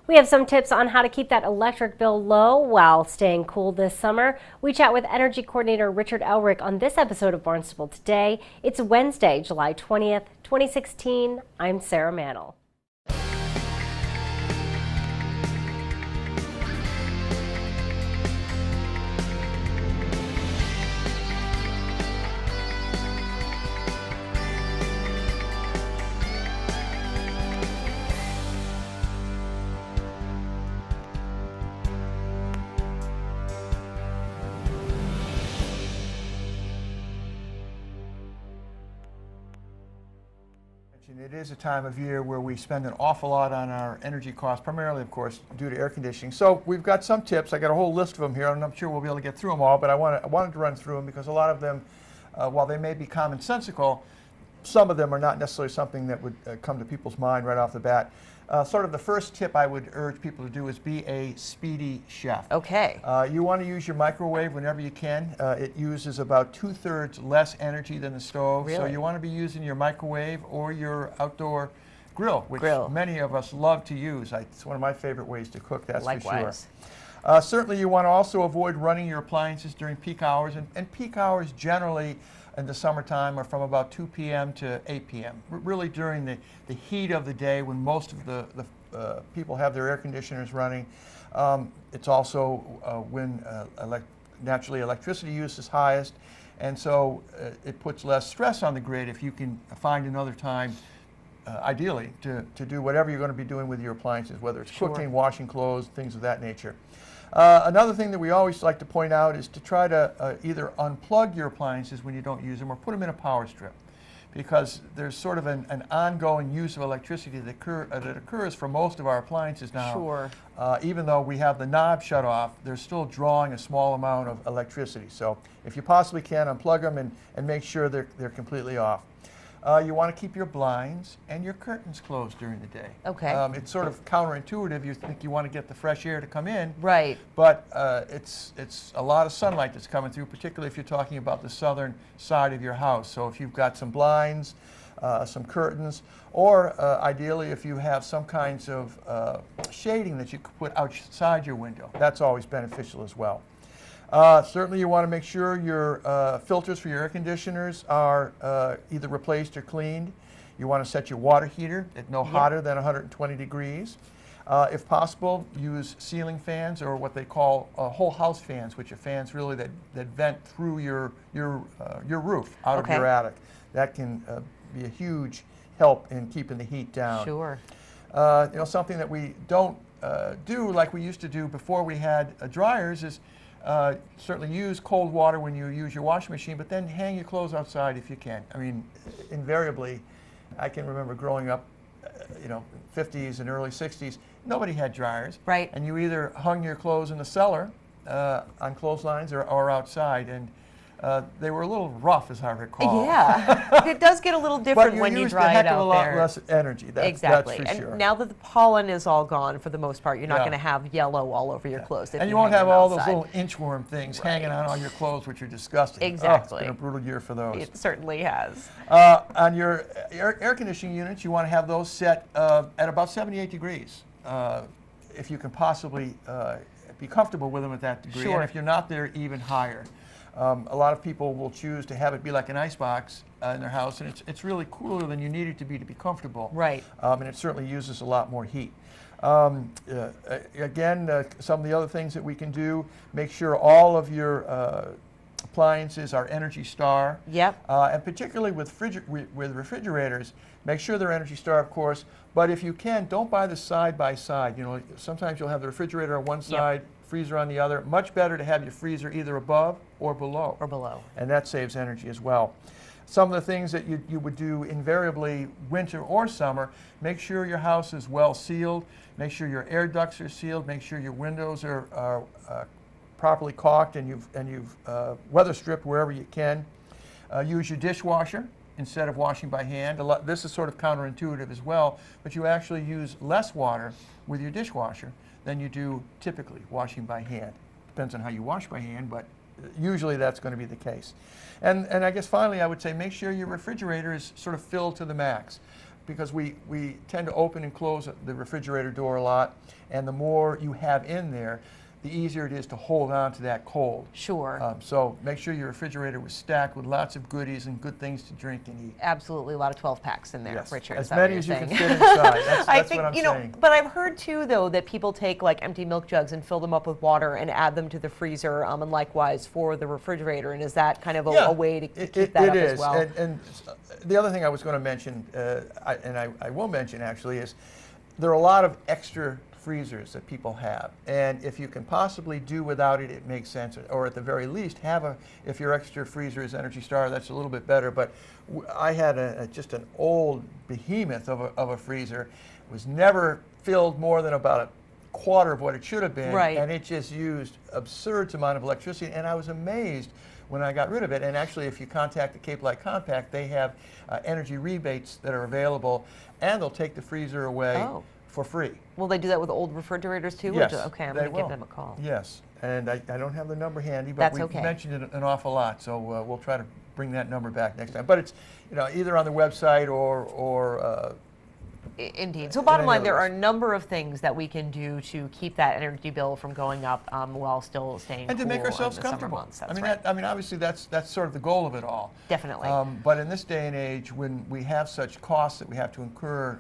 We have some tips on how to keep that electric bill low while staying cool this summer. We chat with Energy Coordinator Richard Elrick on this episode of Barnstable Today. It's Wednesday, July 20th, 2016. I'm Sarah Mannel. It is a time of year where we spend an awful lot on our energy costs, primarily, of course, due to air conditioning. So we've got some tips. I got a whole list of them here, and I'm sure we'll be able to get through them all, but I wanted to run through them because a lot of them, while they may be commonsensical, some of them are not necessarily something that would come to people's mind right off the bat. Sort of the first tip I would urge people to do is be a speedy chef. Okay. You want to use your microwave whenever you can. It uses about 2/3 less energy than the stove. Really? So you want to be using your microwave or your outdoor grill, which Grill. many of us love to use. It's one of my favorite ways to cook, that's Likewise. for sure. Certainly you want to also avoid running your appliances during peak hours, and peak hours generally in the summertime are from about 2 p.m. to 8 p.m. Really during the heat of the day when most of the people have their air conditioners running. It's also when naturally electricity use is highest, and so it puts less stress on the grid if you can find another time, ideally, to do whatever you're going to be doing with your appliances, whether it's Sure. cooking, washing clothes, things of that nature. Another thing that we always like to point out is to try to either unplug your appliances when you don't use them or put them in a power strip, because there's sort of an ongoing use of electricity that occurs for most of our appliances now. Sure. Even though we have the knob shut off, they're still drawing a small amount of electricity. So if you possibly can, unplug them and make sure they're completely off. You want to keep your blinds and your curtains closed during the day. Okay. It's sort of counterintuitive. You think you want to get the fresh air to come in. Right. But it's a lot of sunlight that's coming through, particularly if you're talking about the southern side of your house. So if you've got some blinds, some curtains, or ideally if you have some kinds of shading that you could put outside your window, that's always beneficial as well. Certainly you want to make sure your filters for your air conditioners are either replaced or cleaned. You want to set your water heater at no hotter than 120 degrees. If possible, use ceiling fans or what they call whole house fans, which are fans really that vent through your roof out of your attic. That can be a huge help in keeping the heat down. Sure. Something that we don't do like we used to do before we had dryers is certainly use cold water when you use your washing machine, but then hang your clothes outside if you can. I mean, invariably, I can remember growing up, 50s and early 60s, nobody had dryers. Right. And you either hung your clothes in the cellar on clotheslines or outside, and they were a little rough, as I recall. Yeah, it does get a little different when you dry it out there. But you used a heck of a lot less energy, exactly. That's for sure. And now that the pollen is all gone, for the most part, you're not Yeah. going to have yellow all over your clothes. If And you hang won't have them all those outside. little inchworm things hanging on all your clothes, which are disgusting. Exactly. Oh, it's been a brutal year for those. It certainly has. On your air conditioning units, you want to have those set at about 78 degrees. If you can possibly be comfortable with them at that degree. Sure. And if you're not there, even higher. A lot of people will choose to have it be like an ice box in their house, and it's really cooler than you need it to be comfortable. Right. And it certainly uses a lot more heat. Again, some of the other things that we can do, make sure all of your appliances are Energy Star. Yep. And particularly with refrigerators, make sure they're Energy Star, of course, but if you can, don't buy the side by side. Sometimes you'll have the refrigerator on one side, freezer on the other. Much better to have your freezer either above or below. Or below. And that saves energy as well. Some of the things that you would do invariably winter or summer, make sure your house is well sealed, make sure your air ducts are sealed, make sure your windows are properly caulked and you've weather stripped wherever you can. Use your dishwasher instead of washing by hand. This is sort of counterintuitive as well, but you actually use less water with your dishwasher than you do typically washing by hand. Depends on how you wash by hand, but usually that's going to be the case. And I guess finally I would say make sure your refrigerator is sort of filled to the max. because we tend to open and close the refrigerator door a lot, and the more you have in there, the easier it is to hold on to that cold. Sure. So make sure your refrigerator was stacked with lots of goodies and good things to drink and eat. Absolutely, a lot of 12 packs in there, Yes. Richard. As is that many what as you're you can saying? fit inside. That's I what think, I'm saying. but I've heard too, though, that people take like empty milk jugs and fill them up with water and add them to the freezer, and likewise for the refrigerator. And is that kind of a way to keep that up as well? And the other thing I was going to mention, I will mention actually, is there are a lot of extra freezers that people have, and if you can possibly do without it, it makes sense. Or at the very least, if your extra freezer is Energy Star, that's a little bit better. But I had just an old behemoth of a freezer. It was never filled more than about a quarter of what it should have been, right. And it just used absurd amount of electricity, and I was amazed when I got rid of it. And actually, if you contact the Cape Light Compact, they have energy rebates that are available, and they'll take the freezer away for free. Will they do that with old refrigerators too? Yes, Okay, I'm going to give them a call. Yes, and I don't have the number handy, but we've mentioned it an awful lot, so we'll try to bring that number back next time. But it's either on the website or Indeed. So bottom line, there are a number of things that we can do to keep that energy bill from going up while still staying and cool to make ourselves in the comfortable. summer months. That's I mean, obviously that's sort of the goal of it all. Definitely. But in this day and age, when we have such costs that we have to incur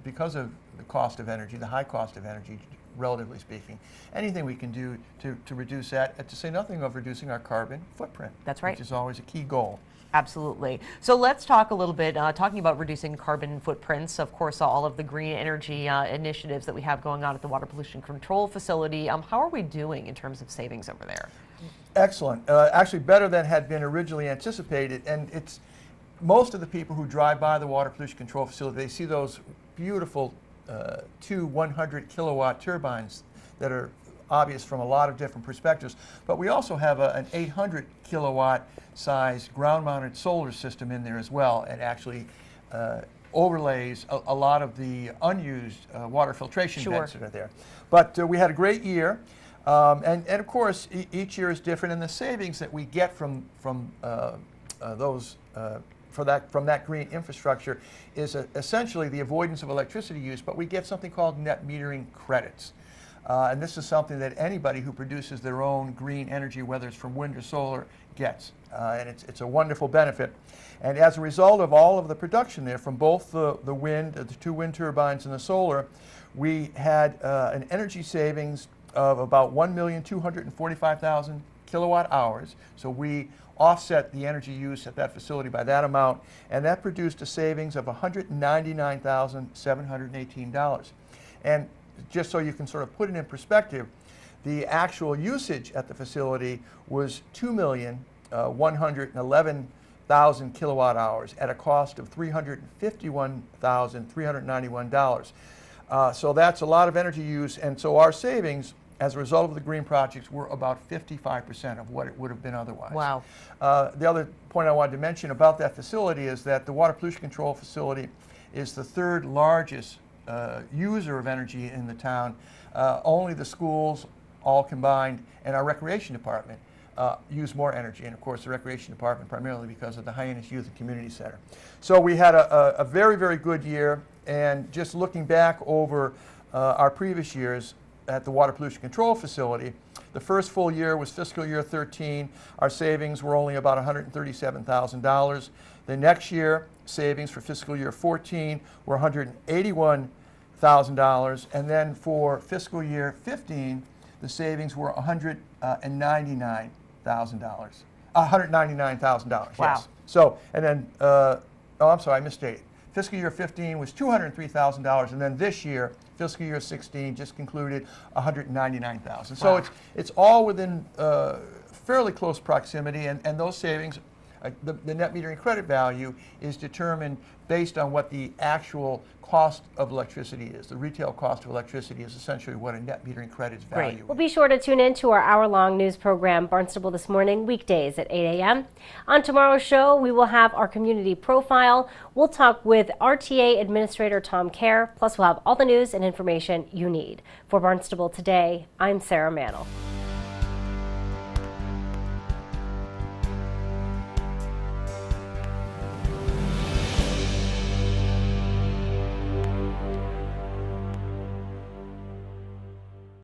because of the cost of energy, the high cost of energy, relatively speaking, anything we can do to reduce that, to say nothing of reducing our carbon footprint. That's right. Which is always a key goal. Absolutely. So let's talk a little bit, talking about reducing carbon footprints, of course, all of the green energy initiatives that we have going on at the Water Pollution Control Facility. How are we doing in terms of savings over there? Excellent. Actually, better than had been originally anticipated. And it's most of the people who drive by the Water Pollution Control Facility, they see those beautiful 2 100-kilowatt turbines that are obvious from a lot of different perspectives. But we also have an 800-kilowatt size ground-mounted solar system in there as well. It actually overlays a lot of the unused water filtration vents that are there. But we had a great year. And of course, each year is different, and the savings that we get from that green infrastructure is essentially the avoidance of electricity use, but we get something called net metering credits. And this is something that anybody who produces their own green energy, whether it's from wind or solar, gets. And it's a wonderful benefit. And as a result of all of the production there, from both the wind, the 2 wind turbines and the solar, we had an energy savings of about 1,245,000 kilowatt hours. So we offset the energy use at that facility by that amount, and that produced a savings of $199,718. And just so you can sort of put it in perspective, the actual usage at the facility was 2,111,000 kilowatt hours at a cost of $351,391. So that's a lot of energy use, and so our savings as a result of the green projects were about 55% of what it would have been otherwise. Wow. The other point I wanted to mention about that facility is that the Water Pollution Control Facility is the 3rd largest user of energy in the town. Only the schools, all combined, and our recreation department use more energy. And of course, the recreation department primarily because of the Hyannis Youth and Community Center. So we had a very, very good year. And just looking back over our previous years at the Water Pollution Control Facility, the first full year was fiscal year 13. Our savings were only about $137,000. The next year, savings for fiscal year 14 were $181,000. And then for fiscal year 15, the savings were $199,000. $199,000, wow. Yes. So, and then, oh, I'm sorry, I misstated. Fiscal year 15 was $203,000, and then this year, fiscal year 16, just concluded $199,000. Wow. So it's all within fairly close proximity, and those savings, the net metering credit value is determined based on what the actual cost of electricity is. The retail cost of electricity is essentially what a net metering credit's value is. Well, be sure to tune in to our hour-long news program, Barnstable This Morning, weekdays at 8 a.m. On tomorrow's show, we will have our community profile. We'll talk with RTA Administrator Tom Kerr, plus we'll have all the news and information you need. For Barnstable Today, I'm Sarah Mantle.